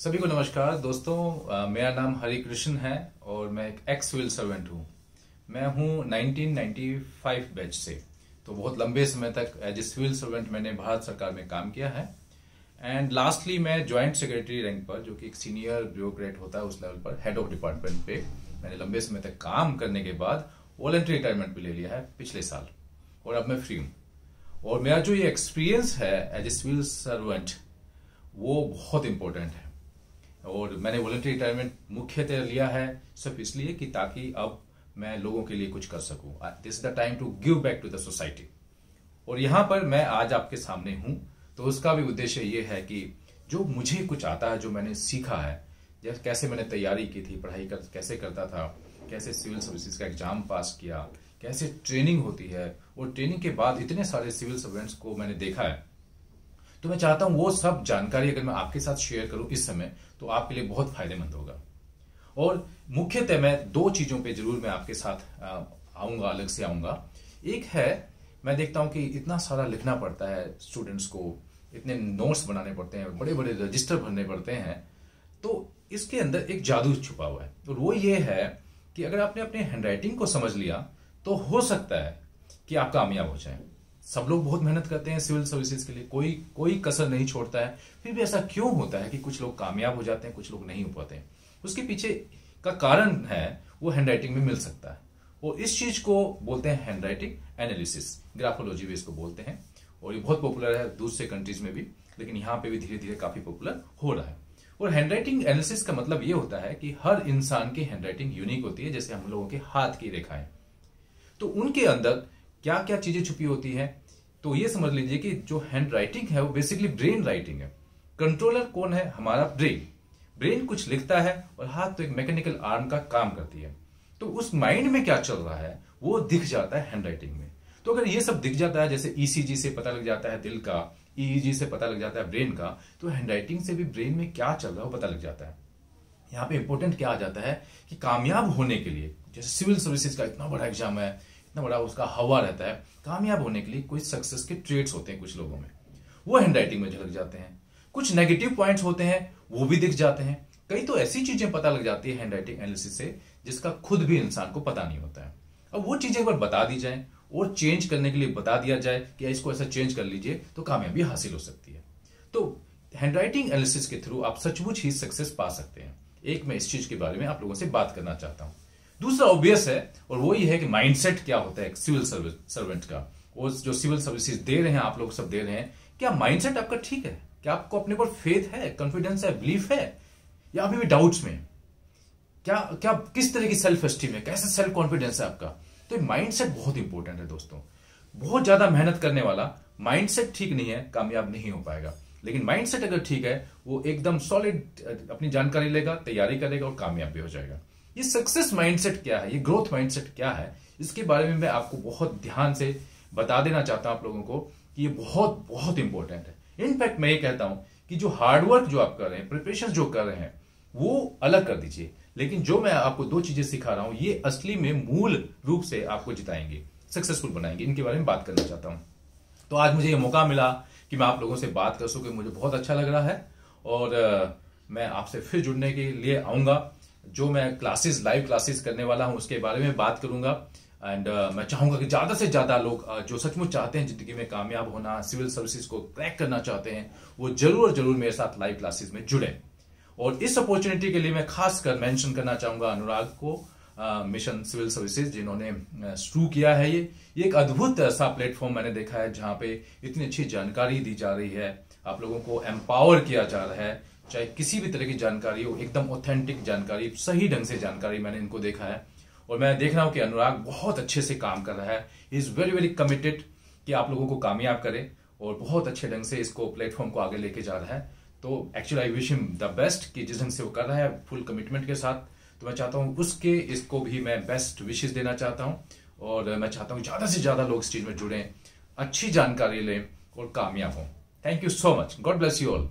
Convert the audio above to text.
सभी को नमस्कार दोस्तों। मेरा नाम हरि कृष्ण है और मैं एक एक्स सिविल सर्वेंट हूँ। मैं हूँ 1995 बैच से, तो बहुत लंबे समय तक एज ए सिविल सर्वेंट मैंने भारत सरकार में काम किया है। एंड लास्टली मैं ज्वाइंट सेक्रेटरी रैंक पर, जो कि एक सीनियर ब्यूरोक्रेट होता है, उस लेवल पर हेड ऑफ डिपार्टमेंट पे मैंने लंबे समय तक काम करने के बाद वॉलंटरी रिटायरमेंट भी ले लिया है पिछले साल, और अब मैं फ्री हूँ। और मेरा जो ये एक्सपीरियंस है एज ए सिविल सर्वेंट वो बहुत इंपॉर्टेंट है। और मैंने वॉलंटरी रिटायरमेंट मुख्यतः लिया है सिर्फ इसलिए कि ताकि अब मैं लोगों के लिए कुछ कर सकूं। This is the time to give back to the society. और यहां पर मैं आज आपके सामने हूं, तो उसका भी उद्देश्य ये है कि जो मुझे कुछ आता है, जो मैंने सीखा है, जैसे कैसे मैंने तैयारी की थी, कैसे करता था, कैसे सिविल सर्विसेज का एग्जाम पास किया, कैसे ट्रेनिंग होती है, और ट्रेनिंग के बाद इतने सारे सिविल सर्वेंट्स को मैंने देखा है, तो मैं चाहता हूं वो सब जानकारी अगर मैं आपके साथ शेयर करूं इस समय, तो आपके लिए बहुत फायदेमंद होगा। और मुख्यतः मैं दो चीजों पे जरूर मैं आपके साथ आऊंगा, अलग से आऊंगा। एक है, मैं देखता हूं कि इतना सारा लिखना पड़ता है स्टूडेंट्स को, इतने नोट्स बनाने पड़ते हैं, बड़े बड़े रजिस्टर भरने पड़ते हैं, तो इसके अंदर एक जादू छुपा हुआ है। और वो ये है कि अगर आपने अपने हैंडराइटिंग को समझ लिया तो हो सकता है कि आप कामयाब हो जाए। सब लोग बहुत मेहनत करते हैं सिविल सर्विसेज के लिए, कोई कसर नहीं छोड़ता है। फिर भी ऐसा क्यों होता है कि कुछ लोग कामयाब हो जाते हैं, कुछ लोग नहीं हो पाते हैं? उसके पीछे का कारण है वो हैंडराइटिंग में मिल सकता है। और इस चीज को बोलते हैं हैंडराइटिंग एनालिसिस, ग्राफोलॉजी भी इसको बोलते हैं। और ये बहुत पॉपुलर है दूसरे कंट्रीज में भी, लेकिन यहां पे भी धीरे धीरे काफी पॉपुलर हो रहा है। और हैंडराइटिंग एनालिसिस का मतलब ये होता है कि हर इंसान की हैंडराइटिंग यूनिक होती है, जैसे हम लोगों के हाथ की रेखाएं। तो उनके अंदर क्या क्या चीजें छुपी होती है, तो ये समझ लीजिए कि जो हैंड राइटिंग है वो बेसिकली ब्रेन राइटिंग है। कंट्रोलर कौन है? हमारा ब्रेन। ब्रेन कुछ लिखता है और हाथ तो एक मैकेनिकल आर्म का काम करती है। तो उस माइंड में क्या चल रहा है वो दिख जाता है हैंड राइटिंग में। तो अगर ये सब दिख जाता है, जैसे ईसीजी से पता लग जाता है दिल का, ईईजी से पता लग जाता है ब्रेन का, तो हैंड राइटिंग से भी ब्रेन में क्या चल रहा है वो पता लग जाता है। यहाँ पे इंपॉर्टेंट क्या आ जाता है कि कामयाब होने के लिए, जैसे सिविल सर्विसेज का इतना बड़ा एग्जाम है, इतना बड़ा उसका हवा रहता है, कामयाब होने के लिए कुछ सक्सेस के ट्रेड्स होते हैं कुछ लोगों में, वो हैंडराइटिंग में झलक जाते हैं। कुछ नेगेटिव पॉइंट्स होते हैं वो भी दिख जाते हैं। कई तो ऐसी चीजें पता लग जाती है हैंडराइटिंग एनालिसिस से जिसका खुद भी इंसान को पता नहीं होता है। अब वो चीजें एक बार बता दी जाए और चेंज करने के लिए बता दिया जाए कि इसको ऐसा चेंज कर लीजिए, तो कामयाबी हासिल हो सकती है। तो हैंडराइटिंग एनालिसिस के थ्रू आप सचमुच ही सक्सेस पा सकते हैं। एक मैं इस चीज के बारे में आप लोगों से बात करना चाहता हूं। दूसरा ऑब्वियस है, और वो ये है कि माइंडसेट क्या होता है सिविल सर्वेंट का। और जो सिविल सर्विसेज दे रहे हैं, आप लोग सब दे रहे हैं, क्या माइंडसेट आपका ठीक है? क्या आपको अपने पर फेथ है, कॉन्फिडेंस है, बिलीफ है, या अभी भी डाउट्स में? क्या किस तरह की सेल्फ एस्टीम है, कैसा सेल्फ कॉन्फिडेंस है आपका? तो माइंडसेट बहुत इंपॉर्टेंट है दोस्तों। बहुत ज्यादा मेहनत करने वाला माइंडसेट ठीक नहीं है, कामयाब नहीं हो पाएगा। लेकिन माइंडसेट अगर ठीक है, वो एकदम सॉलिड अपनी जानकारी लेगा, तैयारी करेगा और कामयाब भी हो जाएगा। ये सक्सेस माइंडसेट क्या है, ये ग्रोथ माइंडसेट क्या है, इसके बारे में मैं आपको बहुत ध्यान से बता देना चाहता हूं आप लोगों को कि ये बहुत बहुत इंपॉर्टेंट है। इनफैक्ट मैं ये कहता हूं कि जो हार्डवर्क जो आप कर रहे हैं, प्रिपरेशन जो कर रहे हैं, वो अलग कर दीजिए। लेकिन जो मैं आपको दो चीजें सिखा रहा हूं, ये असली में मूल रूप से आपको जिताएंगे, सक्सेसफुल बनाएंगे। इनके बारे में बात करना चाहता हूं। तो आज मुझे ये मौका मिला कि मैं आप लोगों से बात कर सकूं, मुझे बहुत अच्छा लग रहा है। और मैं आपसे फिर जुड़ने के लिए आऊंगा। जो मैं क्लासेस, लाइव क्लासेस करने वाला हूं, उसके बारे में बात करूंगा। एंड मैं चाहूंगा कि ज्यादा से ज्यादा लोग जो सचमुच चाहते हैं जिंदगी में कामयाब होना, सिविल सर्विसेज को क्रैक करना चाहते हैं, वो जरूर जरूर मेरे साथ लाइव क्लासेस में जुड़े। और इस अपॉर्चुनिटी के लिए मैं खासकर मेंशन करना चाहूंगा अनुराग को, मिशन सिविल सर्विसेज, जिन्होंने शुरू किया है। ये एक अद्भुत सा प्लेटफॉर्म मैंने देखा है जहां पे इतनी अच्छी जानकारी दी जा रही है, आप लोगों को एम्पावर किया जा रहा है। चाहे किसी भी तरह की जानकारी हो, एकदम ऑथेंटिक जानकारी, सही ढंग से जानकारी मैंने इनको देखा है। और मैं देख रहा हूं कि अनुराग बहुत अच्छे से काम कर रहा है। He is very very committed कि आप लोगों को कामयाब करे, और बहुत अच्छे ढंग से इसको प्लेटफॉर्म को आगे लेके जा रहा है। तो actually I wish him the best कि जिस ढंग से वो कर रहा है फुल कमिटमेंट के साथ, तो मैं चाहता हूं उसके इसको भी मैं बेस्ट विशेष देना चाहता हूं। और मैं चाहता हूं ज्यादा से ज्यादा लोग इस चीज में जुड़ें, अच्छी जानकारी लें और कामयाब हों। Thank you so much. God bless you all.